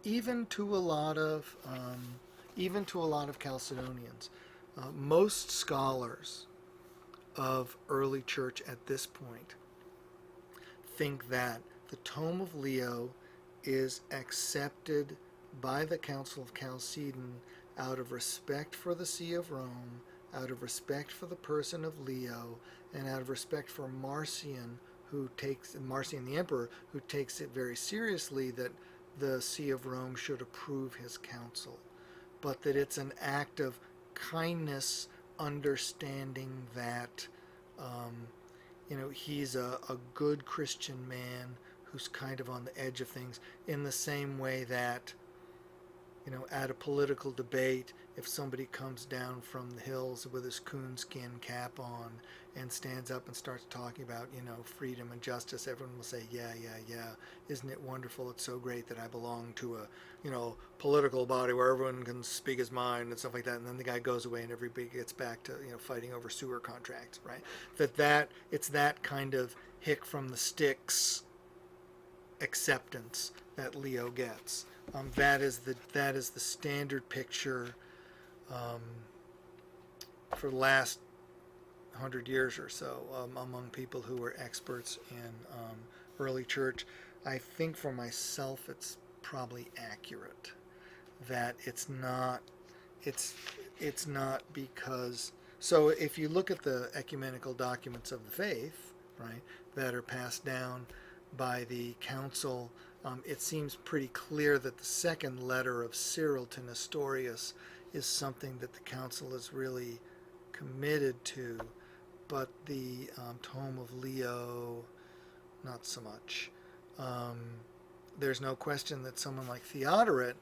even to a lot of Chalcedonians. Most scholars of early church at this point think that the Tome of Leo is accepted by the Council of Chalcedon out of respect for the See of Rome, out of respect for the person of Leo, and out of respect for Marcion the emperor, who takes it very seriously that the See of Rome should approve his council, but that it's an act of kindness, understanding that he's a good Christian man who's kind of on the edge of things, in the same way that at a political debate, if somebody comes down from the hills with his coonskin cap on and stands up and starts talking about freedom and justice, everyone will say, yeah, isn't it wonderful, it's so great that I belong to a political body where everyone can speak his mind and stuff like that. And then the guy goes away and everybody gets back to fighting over sewer contracts, right? It's that kind of hick from the sticks acceptance that Leo gets. That is the standard picture for the last 100 years or so among people who were experts in early church. I think for myself it's probably accurate that it's not because, so if you look at the ecumenical documents of the faith, right, that are passed down by the council. It seems pretty clear that the second letter of Cyril to Nestorius is something that the council is really committed to, but the tome of Leo, not so much. There's no question that someone like Theodoret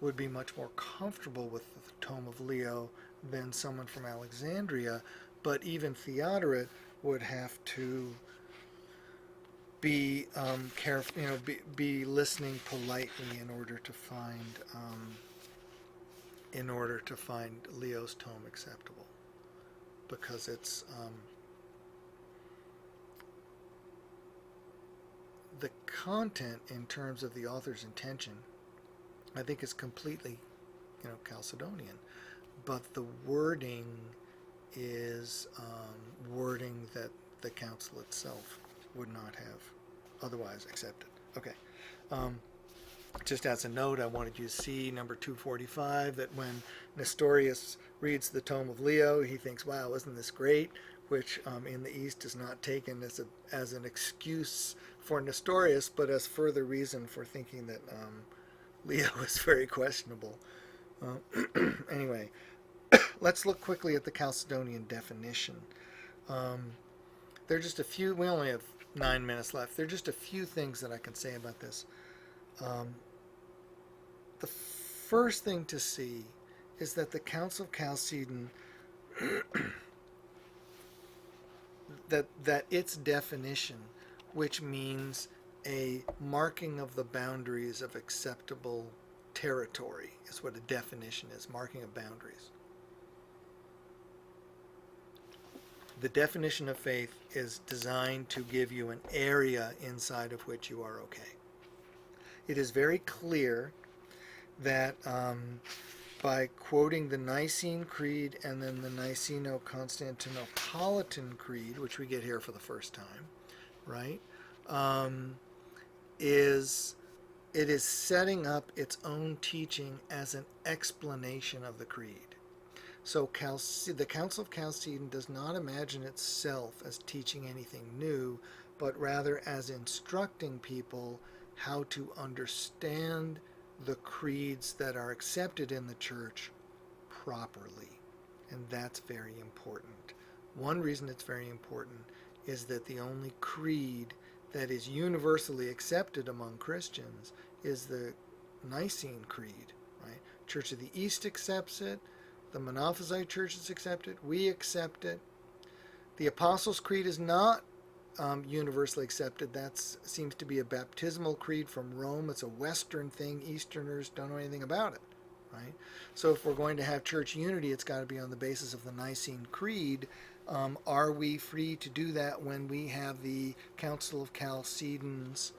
would be much more comfortable with the tome of Leo than someone from Alexandria, but even Theodoret would have to be careful, be listening politely in order to find Leo's tome acceptable, because it's the content in terms of the author's intention, I think, is completely, Chalcedonian, but the wording is wording that the council itself would not have otherwise accepted. Okay. Just as a note, I wanted you to see number 245, that when Nestorius reads the tome of Leo, he thinks, wow, isn't this great? Which in the East is not taken as an excuse for Nestorius, but as further reason for thinking that Leo is very questionable. Anyway, let's look quickly at the Chalcedonian definition. There are just a few, we only have 9 minutes left. There are just a few things that I can say about this. The first thing to see is that the Council of Chalcedon, that its definition, which means a marking of the boundaries of acceptable territory, is what a definition is, marking of boundaries. The definition of faith is designed to give you an area inside of which you are okay. It is very clear that by quoting the Nicene Creed and then the Niceno-Constantinopolitan Creed, which we get here for the first time, right, it is setting up its own teaching as an explanation of the creed. So the Council of Chalcedon does not imagine itself as teaching anything new, but rather as instructing people how to understand the creeds that are accepted in the church properly. And that's very important. One reason it's very important is that the only creed that is universally accepted among Christians is the Nicene Creed, right? Church of the East accepts it. The Monophysite churches accept it. We accept it. The Apostles' Creed is not universally accepted. That seems to be a baptismal creed from Rome. It's a Western thing. Easterners don't know anything about it, right? So if we're going to have church unity, it's got to be on the basis of the Nicene Creed. Are we free to do that when we have the Council of Chalcedon's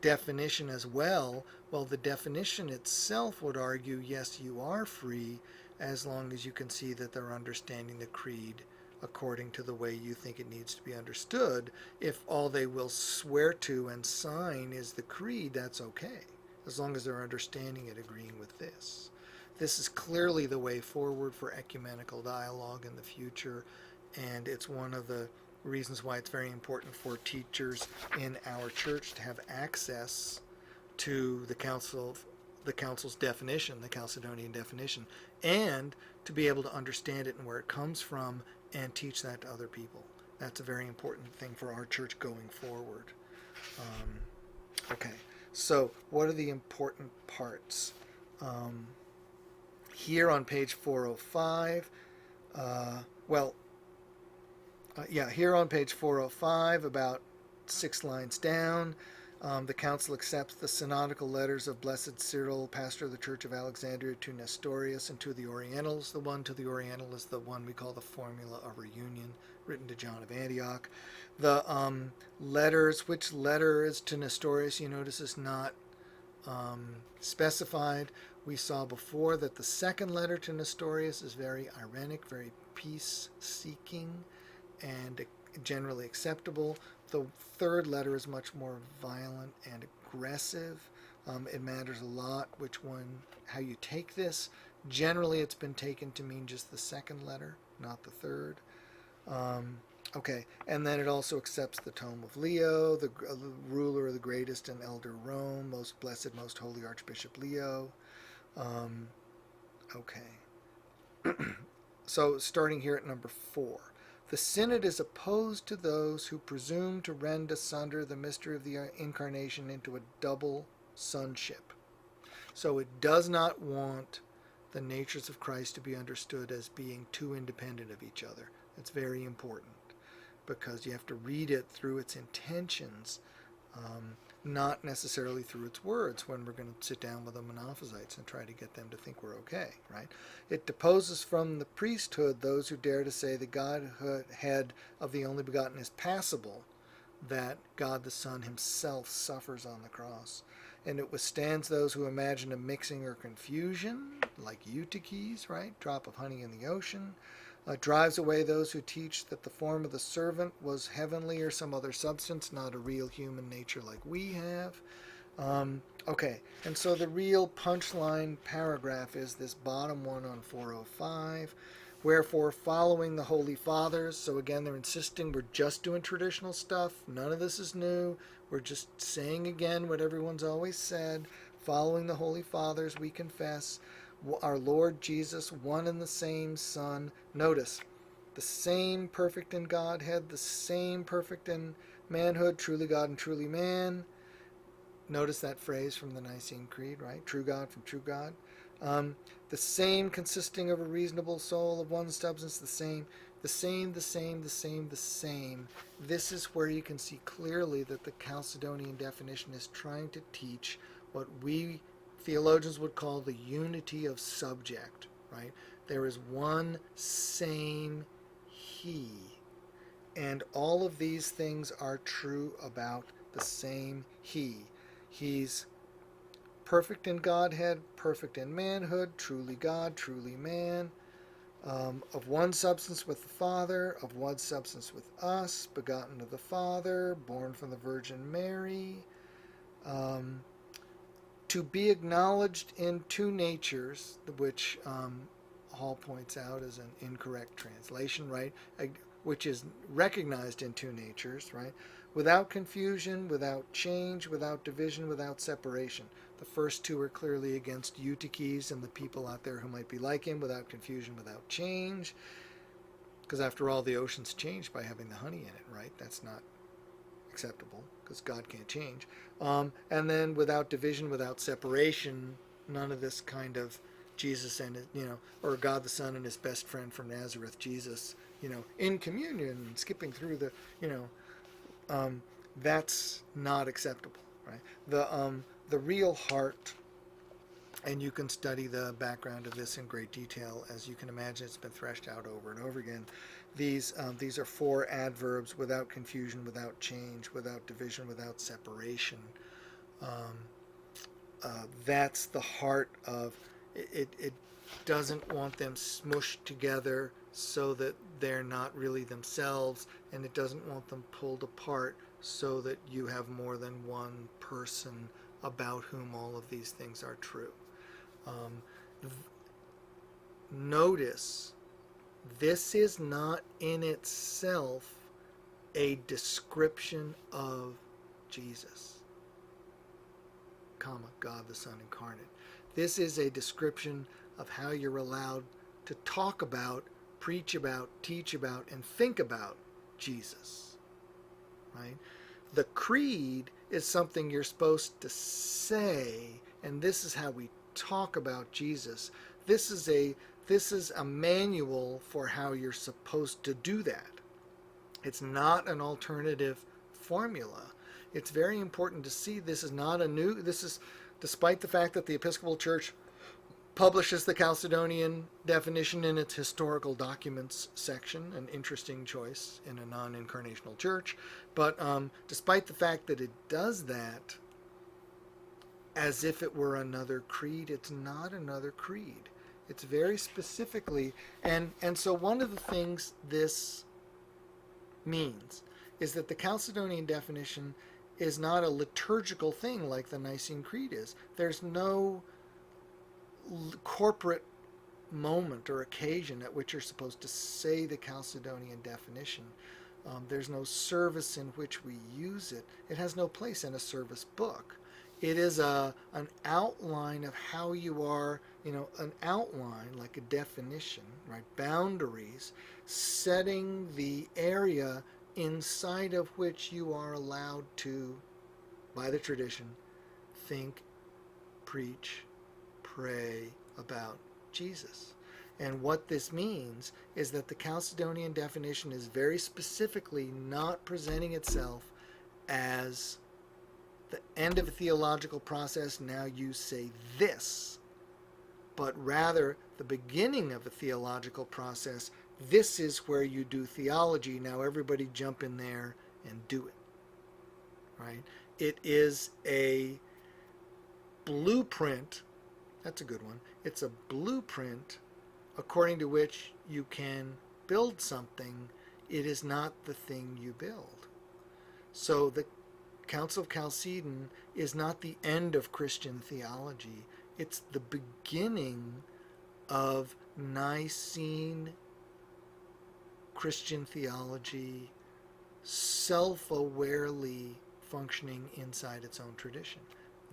definition as well? Well, the definition itself would argue, yes, you are free, as long as you can see that they're understanding the creed according to the way you think it needs to be understood. If all they will swear to and sign is the creed, that's okay, as long as they're understanding it, agreeing with this. This is clearly the way forward for ecumenical dialogue in the future, and it's one of the reasons why it's very important for teachers in our church to have access to the council's definition, the Chalcedonian definition, and to be able to understand it and where it comes from and teach that to other people. That's a very important thing for our church going forward. Okay, so what are the important parts? Here on page 405, here on page 405, about 6 lines down, the council accepts the synodical letters of Blessed Cyril, pastor of the Church of Alexandria, to Nestorius and to the Orientals. The one to the Oriental is the one we call the Formula of Reunion, written to John of Antioch. The letters, which letter is to Nestorius, you notice is not specified. We saw before that the second letter to Nestorius is very irenic, very peace-seeking, and generally acceptable. The third letter is much more violent and aggressive. It matters a lot how you take this. Generally, it's been taken to mean just the second letter, not the third. Okay, and then it also accepts the tome of Leo, the ruler of the greatest and elder Rome, most blessed, most holy Archbishop Leo. Um, okay. So starting here at number 4. The synod is opposed to those who presume to rend asunder the mystery of the incarnation into a double sonship. So it does not want the natures of Christ to be understood as being too independent of each other. It's very important because you have to read it through its intentions, not necessarily through its words when we're going to sit down with the Monophysites and try to get them to think we're okay, right? It deposes from the priesthood those who dare to say the Godhead of the only begotten is passible, that God the Son himself suffers on the cross. And it withstands those who imagine a mixing or confusion, like Eutyches, right? Drop of honey in the ocean. Drives away those who teach that the form of the servant was heavenly or some other substance, not a real human nature like we have. Okay, and so the real punchline paragraph is this bottom one on 405. Wherefore, following the Holy Fathers, so again, they're insisting we're just doing traditional stuff. None of this is new. We're just saying again what everyone's always said. Following the Holy Fathers, we confess our Lord Jesus, one and the same Son. Notice, the same perfect in Godhead, the same perfect in manhood, truly God and truly man. Notice that phrase from the Nicene Creed, right? True God from true God. The same consisting of a reasonable soul of one substance, the same. This is where you can see clearly that the Chalcedonian definition is trying to teach what we theologians would call the unity of subject, right? There is one same He. And all of these things are true about the same He. He's perfect in Godhead, perfect in manhood, truly God, truly man, of one substance with the Father, of one substance with us, begotten of the Father, born from the Virgin Mary, to be acknowledged in two natures, which Hall points out as an incorrect translation, right? Which is recognized in two natures, right? Without confusion, without change, without division, without separation. The first two are clearly against Eutyches and the people out there who might be like him, without confusion, without change. Because after all, the ocean's changed by having the honey in it, right? That's not acceptable because God can't change. And then without division, without separation, none of this kind of Jesus and, or God the Son and his best friend from Nazareth, Jesus, in communion, skipping through the, that's not acceptable, right? The real heart, and you can study the background of this in great detail. As you can imagine, it's been threshed out over and over again. These are 4 adverbs: without confusion, without change, without division, without separation. That's the heart of it. It doesn't want them smushed together so that they're not really themselves, and it doesn't want them pulled apart so that you have more than one person about whom all of these things are true. Notice, this is not in itself a description of Jesus, God the Son incarnate. This is a description of how you're allowed to talk about, preach about, teach about, and think about Jesus, right? The creed is something you're supposed to say, and this is how we talk about Jesus. This is a manual for how you're supposed to do that. It's not an alternative formula. It's very important to see this is not this is, despite the fact that the Episcopal Church publishes the Chalcedonian definition in its historical documents section, an interesting choice in a non-incarnational church, but despite the fact that it does that as if it were another creed, it's not another creed. It's very specifically, and so one of the things this means is that the Chalcedonian definition is not a liturgical thing like the Nicene Creed is. There's no corporate moment or occasion at which you're supposed to say the Chalcedonian definition. There's no service in which we use it. It has no place in a service book. It is an outline of how you are, an outline, like a definition, right? Boundaries, setting the area inside of which you are allowed to, by the tradition, think, preach, pray about Jesus. And what this means is that the Chalcedonian definition is very specifically not presenting itself as the end of a theological process, now you say this, but rather the beginning of a theological process, this is where you do theology, now everybody jump in there and do it, right? It is a blueprint, that's a good one, it's a blueprint according to which you can build something. It is not the thing you build. So the Council of Chalcedon is not the end of Christian theology. It's the beginning of Nicene Christian theology, self-awarely functioning inside its own tradition.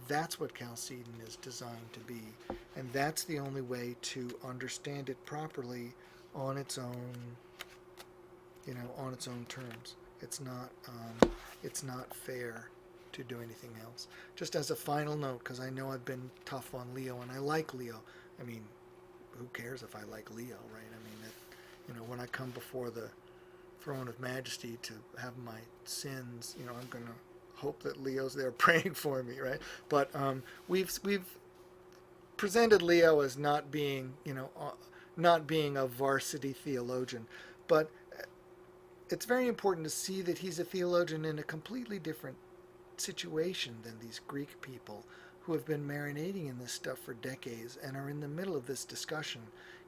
That's what Chalcedon is designed to be, and that's the only way to understand it properly on its own, on its own terms. It's not fair to do anything else. Just as a final note, because I know I've been tough on Leo, and I like Leo. I mean, who cares if I like Leo, right? I mean, when I come before the throne of majesty to have my sins, I'm going to hope that Leo's there praying for me, right? But we've presented Leo as not being a varsity theologian, but it's very important to see that he's a theologian in a completely different situation than these Greek people who have been marinating in this stuff for decades and are in the middle of this discussion.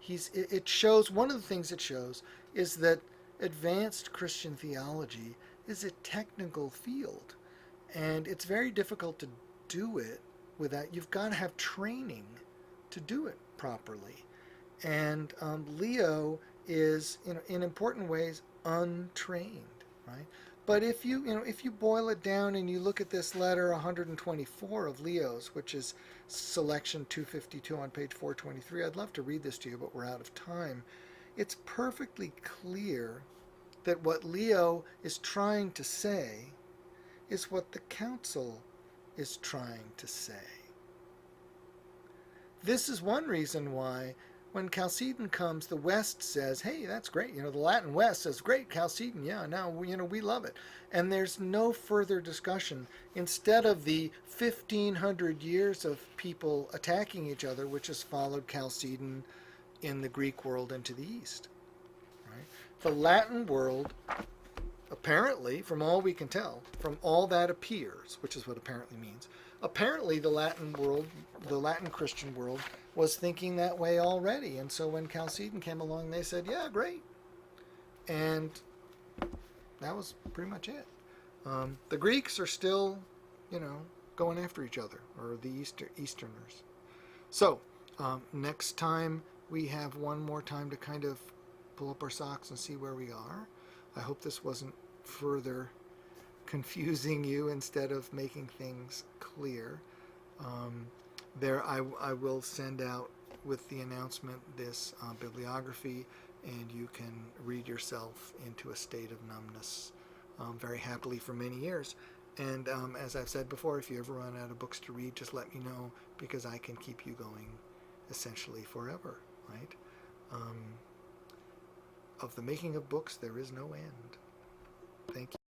It shows, one of the things it shows is that advanced Christian theology is a technical field, and it's very difficult to do it without, you've got to have training to do it properly. And Leo is, in important ways, untrained, right? But if you boil it down and you look at this letter 124 of Leo's, which is selection 252 on page 423, I'd love to read this to you, but we're out of time. It's perfectly clear that what Leo is trying to say is what the council is trying to say. This is one reason why when Chalcedon comes, the West says, hey, that's great. The Latin West says, great, Chalcedon, yeah, now, we love it. And there's no further discussion. Instead of the 1,500 years of people attacking each other, which has followed Chalcedon in the Greek world and to the East. Right? The Latin world, apparently, from all we can tell, from all that appears, which is what apparently means, apparently the Latin world, the Latin Christian world, was thinking that way already. And so when Chalcedon came along, they said, yeah, great. And that was pretty much it. The Greeks are still, going after each other, or the Easterners. So next time we have one more time to kind of pull up our socks and see where we are. I hope this wasn't further confusing you instead of making things clear. I will send out with the announcement this bibliography, and you can read yourself into a state of numbness very happily for many years. And as I've said before, if you ever run out of books to read, just let me know, because I can keep you going essentially forever, right? Of the making of books, there is no end. Thank you.